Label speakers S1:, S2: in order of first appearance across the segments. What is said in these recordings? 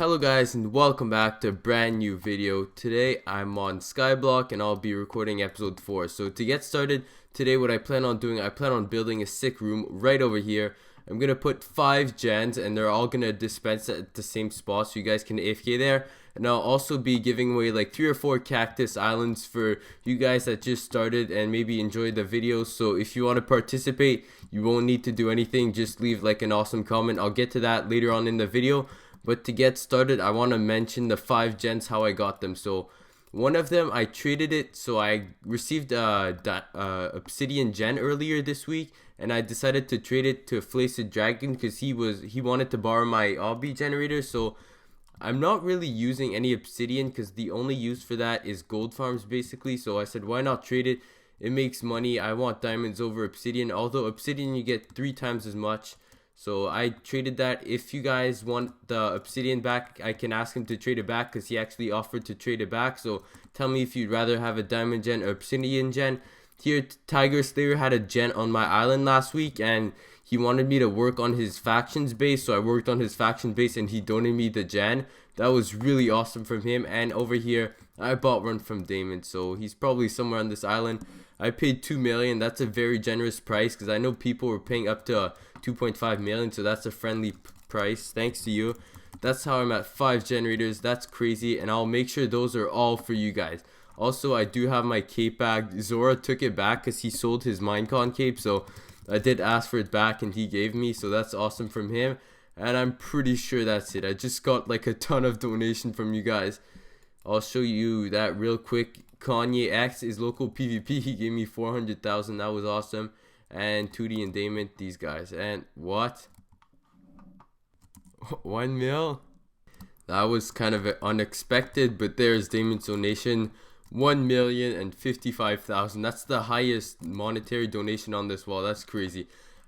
S1: Hello guys and welcome back to a brand new video. Today I'm on SkyBlock and I'll be recording episode 4. So to get started today, what I plan on doing, I plan on building a sick room right over here. I'm gonna put 5 gens and they're all gonna dispense at the same spot so you guys can AFK there. And I'll also be giving away like 3 or 4 cactus islands for you guys that just started and maybe enjoyed the video. So if you want to participate, you won't need to do anything, just leave like an awesome comment. I'll get to that later on in the video. But to get started, I want to mention the 5 gens, how I got them. So one of them, I traded it. So I received obsidian gen earlier this week, and I decided to trade it to Flaccid Dragon because he wanted to borrow my obby generator. So I'm not really using any obsidian because the only use for that is gold farms basically. So I said, why not trade it? It makes money. I want diamonds over obsidian, although obsidian you get 3 times as much. So I traded that. If you guys want the obsidian back, I can ask him to trade it back because he actually offered to trade it back. So tell me if you'd rather have a diamond gen or obsidian gen. Here, Tiger Slayer had a gen on my island last week and he wanted me to work on his factions base. So I worked on his faction base and he donated me the gen. That was really awesome from him. And over here, I bought one from Damon. So he's probably somewhere on this island. I paid 2 million. That's a very generous price because I know people were paying up to 2.5 million, so that's a friendly price. Thanks to you. That's how I'm at 5 generators. That's crazy, and I'll make sure those are all for you guys. Also, I do have my cape bag. Zora took it back because he sold his Minecon cape, so I did ask for it back and he gave me, so that's awesome from him. And I'm pretty sure that's it. I just got like a ton of donation from you guys. I'll show you that real quick. Kanye X is local PvP. He gave me 400,000. That was awesome. And Tootie and Damon, these guys. And what? 1 mil? That was kind of unexpected, but there's Damon's donation. 1,055,000. That's the highest monetary donation on this wall. That's crazy.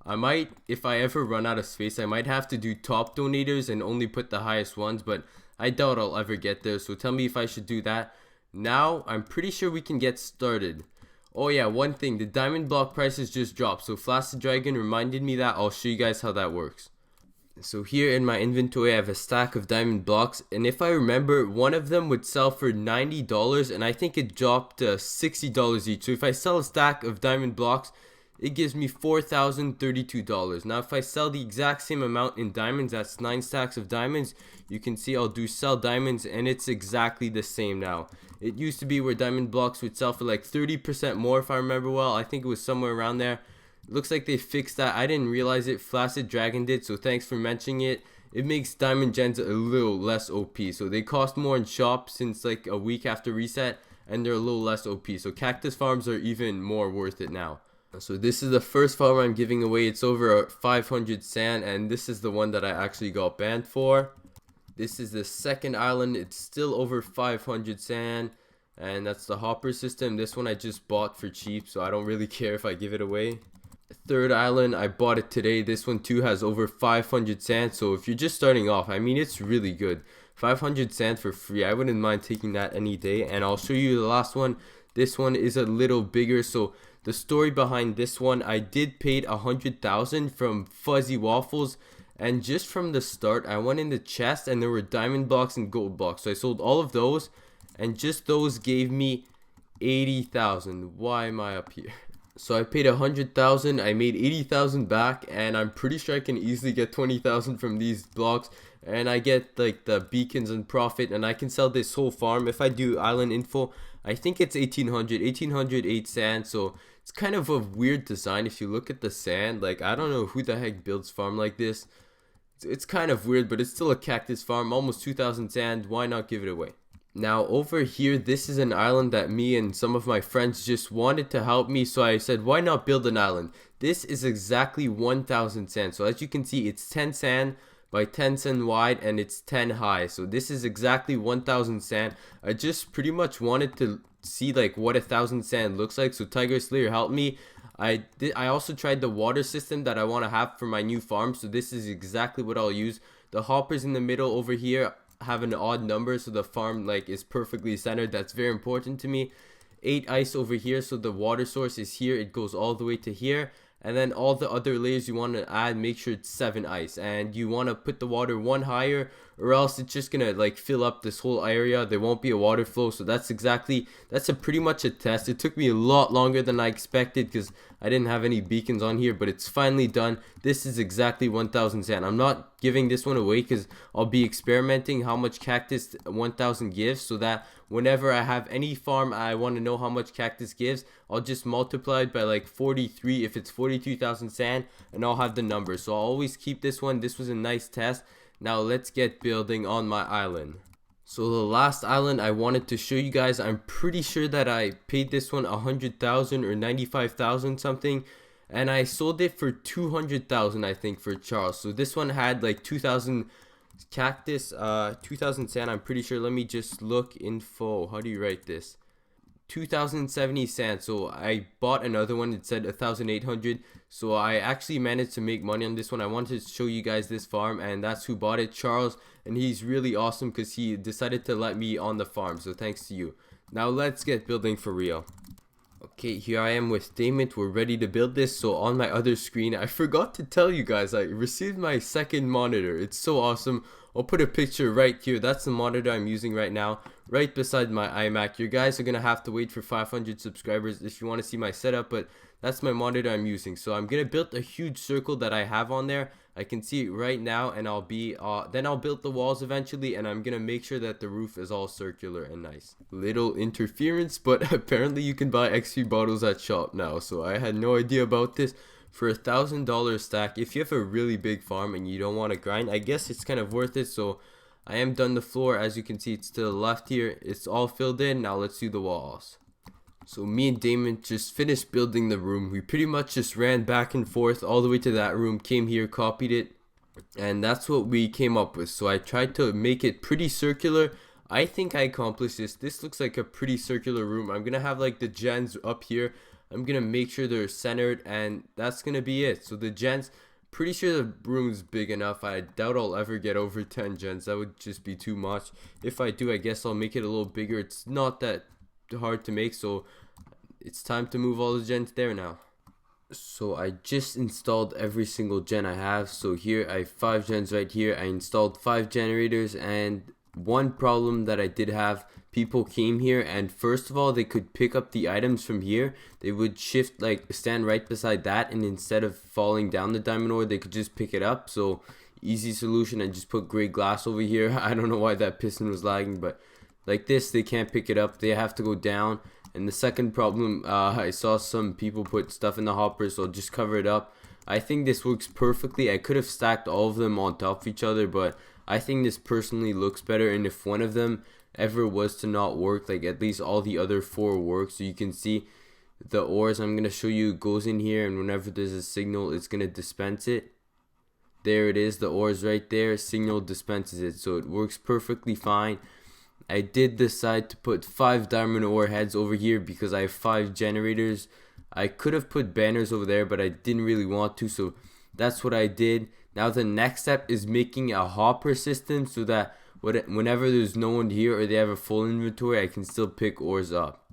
S1: I might, if I ever run out of space, I might have to do top donators and only put the highest ones, but I doubt I'll ever get there. So tell me if I should do that. Now, I'm pretty sure we can get started. Oh yeah, one thing, the diamond block prices just dropped. So Flaccid Dragon reminded me that. I'll show you guys how that works. So here in my inventory, I have a stack of diamond blocks. And if I remember, one of them would sell for $90 and I think it dropped to $60 each. So if I sell a stack of diamond blocks, it gives me $4,032. Now if I sell the exact same amount in diamonds, that's 9 stacks of diamonds, you can see I'll do sell diamonds and it's exactly the same now. It used to be where diamond blocks would sell for like 30% more if I remember well. I think it was somewhere around there. It looks like they fixed that. I didn't realize it. Flaccid Dragon did, so thanks for mentioning it. It makes diamond gens a little less OP. So they cost more in shop since like a week after reset and they're a little less OP. So cactus farms are even more worth it now. So this is the first farm I'm giving away. It's over 500 sand and this is the one that I actually got banned for. This is the second island. It's still over 500 sand and that's the hopper system. This one I just bought for cheap, so I don't really care if I give it away. Third island, I bought it today. This one too has over 500 sand, so if you're just starting off, I mean, it's really good. 500 sand for free. I wouldn't mind taking that any day. And I'll show you the last one. This one is a little bigger. So the story behind this one, I did paid 100,000 from Fuzzy Waffles, and just from the start I went in the chest and there were diamond blocks and gold blocks, so I sold all of those and just those gave me 80,000. Why am I up here? So I paid 100,000, I made 80,000 back, and I'm pretty sure I can easily get 20,000 from these blocks, and I get like the beacons and profit, and I can sell this whole farm. If I do island info, I think it's 1808 sand, so it's kind of a weird design. If you look at the sand, like I don't know who the heck builds farm like this. It's kind of weird, but it's still a cactus farm, almost 2,000 sand. Why not give it away? Now over here, this is an island that me and some of my friends just wanted to help me, so I said why not build an island. This is exactly 1,000 sand, so as you can see it's 10 sand by 10 sand wide and it's 10 high, so this is exactly 1,000 sand. I just pretty much wanted to see like what 1,000 sand looks like, so Tiger Slayer helped me. I also tried the water system that I want to have for my new farm, so this is exactly what I'll use. The hoppers in the middle over here have an odd number, so the farm like is perfectly centered. That's very important to me. 8 ice over here, so the water source is here, it goes all the way to here. And then all the other layers you want to add, make sure it's 7 ice, and you want to put the water 1 higher or else it's just gonna like fill up this whole area. There won't be a water flow. So that's a pretty much a test. It took me a lot longer than I expected because I didn't have any beacons on here, but it's finally done. This is exactly 1000 sand. I'm not giving this one away because I'll be experimenting how much cactus 1000 gives, so that whenever I have any farm I want to know how much cactus gives, I'll just multiply it by like 43 if it's 42,000 sand, and I'll have the number. So I'll always keep this one. This was a nice test. Now let's get building on my island. So the last island I wanted to show you guys, I'm pretty sure that I paid this one 100,000 or 95,000 something, and I sold it for 200,000 I think for Charles. So this one had like 2,000 cactus, 2,000 sand, I'm pretty sure. Let me just look info. How do you write this? 2,070 sand. So I bought another one. It said 1,800. So I actually managed to make money on this one. I wanted to show you guys this farm, and that's who bought it, Charles, and he's really awesome because he decided to let me on the farm. So thanks to you. Now let's get building for real. Okay, here I am with Damon. We're ready to build this. So on my other screen, I forgot to tell you guys, I received my second monitor. It's so awesome. I'll put a picture right here. That's the monitor I'm using right now, right beside my iMac. You guys are gonna have to wait for 500 subscribers if you want to see my setup, but that's my monitor I'm using. So I'm gonna build a huge circle that I have on there. I can see it right now, and then I'll build the walls eventually, and I'm gonna make sure that the roof is all circular and nice. Little interference, but apparently you can buy XP bottles at shop now, so I had no idea about this. For $1,000 stack, if you have a really big farm and you don't want to grind, I guess it's kind of worth it. So I am done the floor. As you can see, it's to the left here. It's all filled in. Now let's do the walls. So me and Damon just finished building the room. We pretty much just ran back and forth all the way to that room, came here, copied it, and that's what we came up with. So I tried to make it pretty circular. I think I accomplished this. This looks like a pretty circular room. I'm gonna have like the gens up here. I'm gonna make sure they're centered, and that's gonna be it. So the gens, pretty sure the room's big enough. I doubt I'll ever get over 10 gens. That would just be too much. If I do, I guess I'll make it a little bigger. It's not that hard to make, so it's time to move all the gens there now. So I just installed every single gen I have. So here I have 5 gens right here. I installed 5 generators, and one problem that I did have, people came here and first of all they could pick up the items from here. They would shift, like stand right beside that, and instead of falling down the diamond ore they could just pick it up. So easy solution, I just put gray glass over here. I don't know why that piston was lagging, but like this they can't pick it up, they have to go down. And the second problem, I saw some people put stuff in the hopper, so I'll just cover it up. I think this works perfectly. I could have stacked all of them on top of each other, but I think this personally looks better. And if one of them ever was to not work, like at least all the other 4 work. So you can see the ores I'm going to show you goes in here, and whenever there's a signal it's going to dispense it. There it is, the ores right there, signal dispenses it, so it works perfectly fine. I did decide to put 5 diamond ore heads over here because I have 5 generators. I could have put banners over there, but I didn't really want to, so that's what I did. Now the next step is making a hopper system so that whenever there's no one here or they have a full inventory, I can still pick ores up.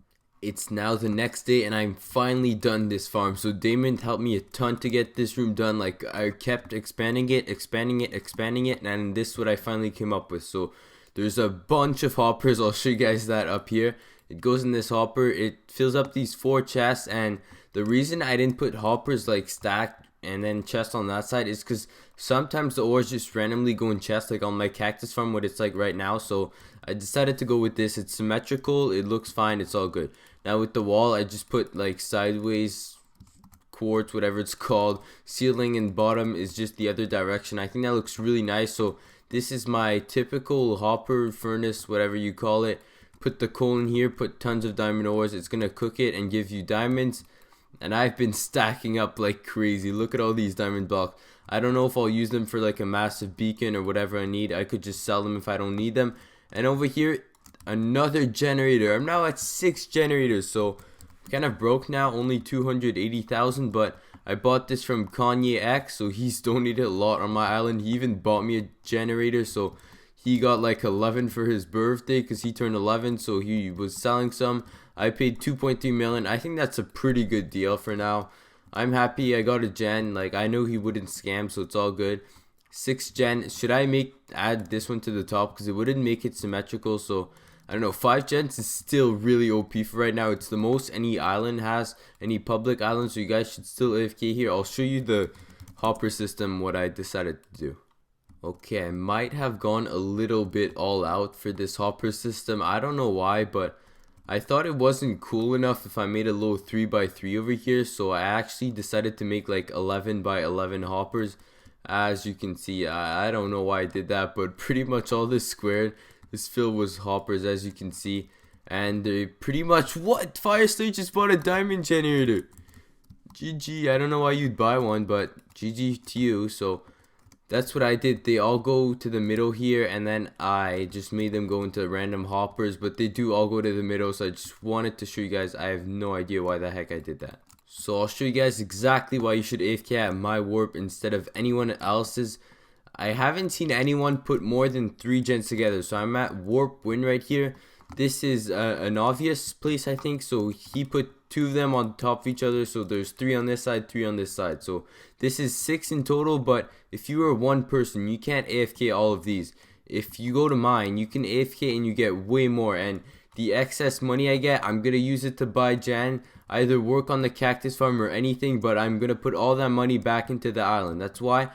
S1: It's now the next day and I'm finally done this farm. So Damon helped me a ton to get this room done. Like I kept expanding it, and this is what I finally came up with. So there's a bunch of hoppers. I'll show you guys that up here. It goes in this hopper. It fills up these 4 chests, and the reason I didn't put hoppers like stacked and then chests on that side is because sometimes the ores just randomly go in chests, like on my cactus farm, what it's like right now. So I decided to go with this. It's symmetrical, it looks fine, it's all good. Now with the wall, I just put like sideways quartz, whatever it's called. Ceiling and bottom is just the other direction. I think that looks really nice. So this is my typical hopper, furnace, whatever you call it. Put the coal in here, put tons of diamond ores. It's gonna cook it and give you diamonds. And I've been stacking up like crazy. Look at all these diamond blocks. I don't know if I'll use them for like a massive beacon or whatever I need. I could just sell them if I don't need them. And over here, another generator. I'm now at 6 generators, so kind of broke now, only 280,000, but I bought this from Kanye X, so he's donated a lot on my island. He even bought me a generator, so he got like 11 for his birthday because he turned 11, so he was selling some. I paid 2.3 million. I think that's a pretty good deal for now. I'm happy I got a gen. Like I know he wouldn't scam, so it's all good. 6 gen. Should I add this one to the top, because it wouldn't make it symmetrical? So I don't know, 5 gens is still really OP for right now. It's the most any island has, any public island, so you guys should still AFK here. I'll show you the hopper system, what I decided to do. Okay, I might have gone a little bit all out for this hopper system. I don't know why, but I thought it wasn't cool enough if I made a little 3x3 over here, so I actually decided to make like 11x11 hoppers. As you can see, I don't know why I did that, but pretty much all this square, this fill was hoppers, as you can see. And they pretty much, what? Fire Slate just bought a diamond generator. GG, I don't know why you'd buy one, but GG to you. So that's what I did. They all go to the middle here, and then I just made them go into random hoppers, but they do all go to the middle. So I just wanted to show you guys. I have no idea why the heck I did that. So I'll show you guys exactly why you should AFK at my warp instead of anyone else's. I haven't seen anyone put more than 3 gens together, so I'm at warp win right here. This is an obvious place, I think, so he put 2 of them on top of each other, so there's 3 on this side, 3 on this side. So this is 6 in total, but if you are one person, you can't AFK all of these. If you go to mine, you can AFK and you get way more, and the excess money I get, I'm gonna use it to buy gen, either work on the cactus farm or anything, but I'm gonna put all that money back into the island. That's why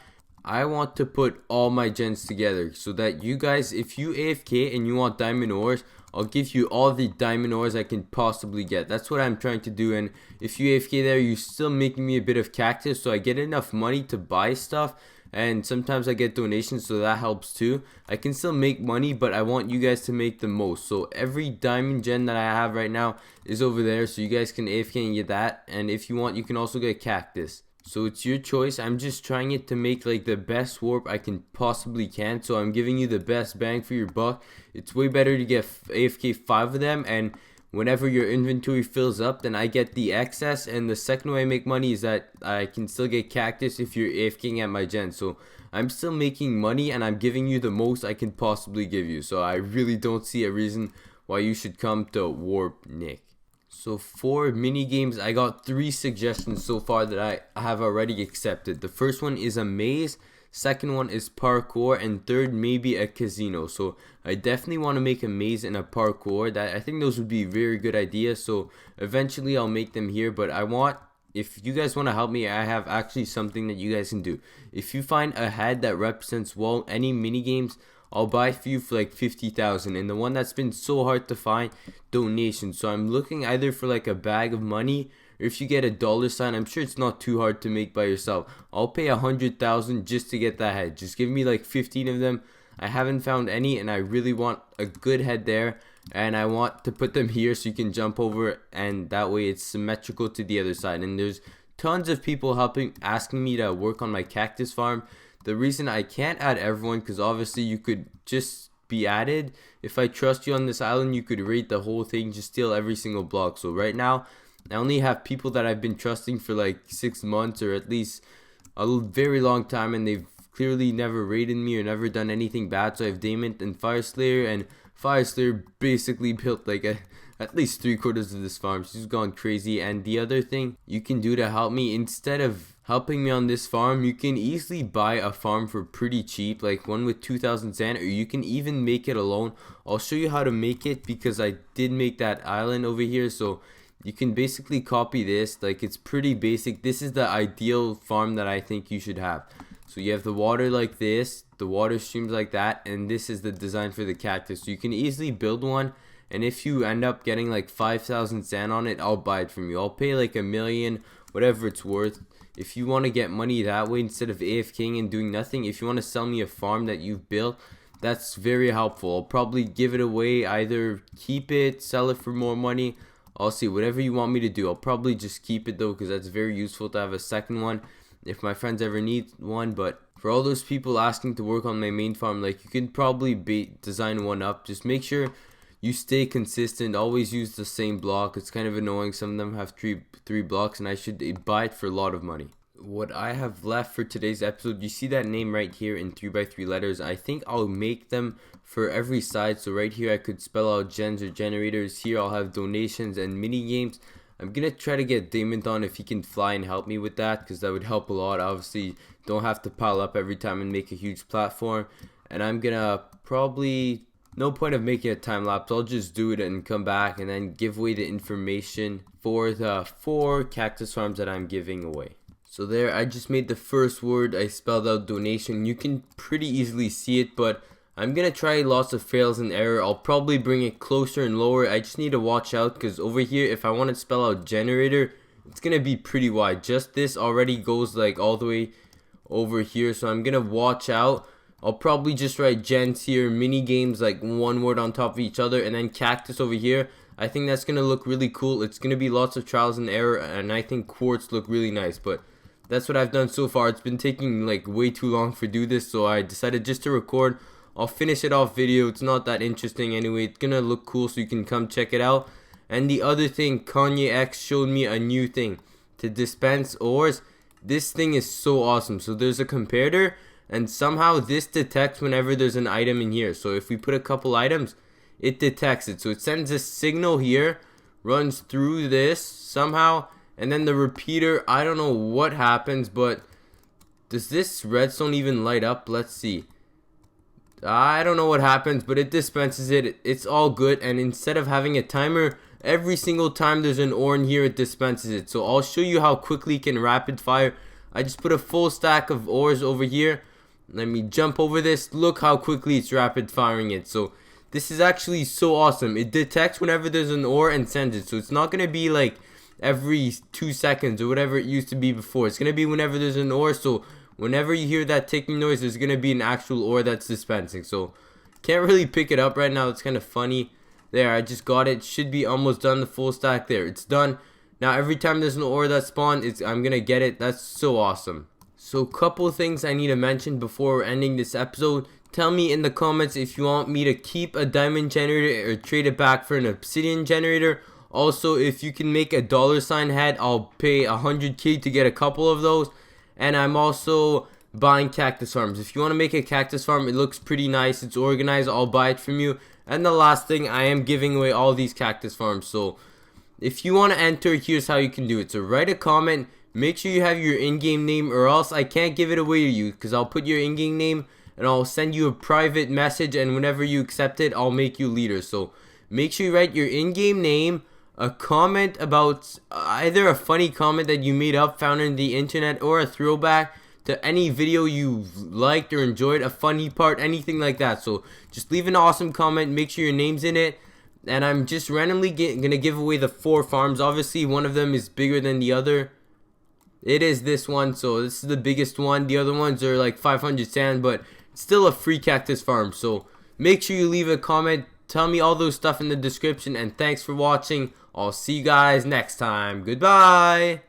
S1: I want to put all my gens together, so that you guys, if you AFK and you want diamond ores, I'll give you all the diamond ores I can possibly get. That's what I'm trying to do. And if you AFK there, you're still making me a bit of cactus, so I get enough money to buy stuff. And sometimes I get donations, so that helps too. I can still make money, but I want you guys to make the most. So every diamond gen that I have right now is over there, so you guys can AFK and get that. And if you want, you can also get cactus. So it's your choice. I'm just trying it to make like the best warp I can possibly can. So I'm giving you the best bang for your buck. It's way better to get AFK 5 of them, and whenever your inventory fills up, then I get the excess. And the second way I make money is that I can still get cactus if you're AFKing at my gen. So I'm still making money, and I'm giving you the most I can possibly give you. So I really don't see a reason why you should come to Warp Nick. So for mini games, I got 3 suggestions so far that I have already accepted. The first one is a maze, second one is parkour, and third maybe a casino. So I definitely want to make a maze and a parkour. That I think those would be very good ideas. So eventually I'll make them here, but I want, if you guys want to help me, I have actually something that you guys can do. If you find a head that represents, well, any mini games, I'll buy for you for like 50,000. And the one that's been so hard to find, donations. So I'm looking either for like a bag of money, or if you get a $sign, I'm sure it's not too hard to make by yourself. I'll pay 100,000 just to get that head. Just give me like 15 of them. I haven't found any, and I really want a good head there, and I want to put them here so you can jump over, and that way it's symmetrical to the other side. And there's tons of people asking me to work on my cactus farm. The reason I can't add everyone, because obviously you could just be added. If I trust you on this island, you could raid the whole thing, just steal every single block. So right now, I only have people that I've been trusting for like 6 months, or at least a very long time, and they've clearly never raided me or never done anything bad. So I have Damon and Fire Slayer, and Fire Slayer basically built like at least 3/4 of this farm. She's gone crazy. And the other thing you can do to help me, instead of helping me on this farm, you can easily buy a farm for pretty cheap, like one with 2,000 sand, or you can even make it alone. I'll show you how to make it, because I did make that island over here. So you can basically copy this, like it's pretty basic. This is the ideal farm that I think you should have. So you have the water like this, the water streams like that, and this is the design for the cactus. So you can easily build one, and if you end up getting like 5,000 sand on it, I'll buy it from you. I'll pay like $1 million, whatever it's worth. If you want to get money that way instead of AFKing and doing nothing, if you want to sell me a farm that you've built, that's very helpful. I'll probably give it away, either keep it, sell it for more money. I'll see, whatever you want me to do. I'll probably just keep it though, because that's very useful to have a second one if my friends ever need one. But for all those people asking to work on my main farm, like, you can probably design one up. Just make sure you stay consistent. Always use the same block. It's kind of annoying. Some of them have three blocks, and I should buy it for a lot of money. What I have left for today's episode, you see that name right here in 3x3 letters. I think I'll make them for every side. So right here I could spell out gens or generators. Here I'll have donations and mini games. I'm gonna try to get Damon on if he can fly and help me with that, because that would help a lot. Obviously, don't have to pile up every time and make a huge platform. And I'm gonna probably, no point of making a time lapse, I'll just do it and come back and then give away the information for the 4 cactus farms that I'm giving away. So there, I just made the first word. I spelled out donation. You can pretty easily see it, but I'm gonna try lots of fails and error. I'll probably bring it closer and lower. I just need to watch out, because over here, if I want to spell out generator, it's gonna be pretty wide. Just this already goes like all the way over here, so I'm gonna watch out. I'll probably just write GENS here, mini games, like one word on top of each other, and then cactus over here. I think that's gonna look really cool. It's gonna be lots of trials and error, and I think quartz look really nice, but that's what I've done so far. It's been taking like way too long for do this, so I decided just to record. I'll finish it off video. It's not that interesting anyway. It's gonna look cool, so you can come check it out. And the other thing, Kanye X showed me a new thing to dispense ores. This thing is so awesome. So there's a comparator, and somehow this detects whenever there's an item in here. So if we put a couple items, it detects it. So it sends a signal here, runs through this somehow, and then the repeater, I don't know what happens, but does this redstone even light up? Let's see. I don't know what happens, but it dispenses it. It's all good, and instead of having a timer, every single time there's an ore in here, it dispenses it. So I'll show you how quickly it can rapid fire. I just put a full stack of ores over here. Let me jump over this. Look how quickly it's rapid firing it. So this is actually so awesome. It detects whenever there's an ore and sends it. So it's not going to be like every 2 seconds or whatever it used to be before. It's going to be whenever there's an ore. So whenever you hear that ticking noise, there's going to be an actual ore that's dispensing. So can't really pick it up right now. It's kind of funny. There, I just got it. Should be almost done. The full stack there. It's done. Now every time there's an ore that spawns, I'm going to get it. That's so awesome. So couple things I need to mention before ending this episode. Tell me in the comments if you want me to keep a diamond generator or trade it back for an obsidian generator. Also, if you can make a $ head, I'll pay 100k to get a couple of those. And I'm also buying cactus farms. If you want to make a cactus farm, it looks pretty nice. It's organized. I'll buy it from you. And the last thing, I am giving away all these cactus farms. So if you want to enter, here's how you can do it. So write a comment. Make sure you have your in-game name, or else I can't give it away to you, because I'll put your in-game name and I'll send you a private message, and whenever you accept it, I'll make you leader. So make sure you write your in-game name, a comment about either a funny comment that you made up, found on the internet, or a throwback to any video you liked or enjoyed, a funny part, anything like that. So just leave an awesome comment, make sure your name's in it, and I'm just randomly gonna give away the 4 farms. Obviously one of them is bigger than the other. It is this one, so this is the biggest one. The other ones are like 500 sand, but it's still a free cactus farm. So make sure you leave a comment, tell me all those stuff in the description, and thanks for watching. I'll see you guys next time. Goodbye.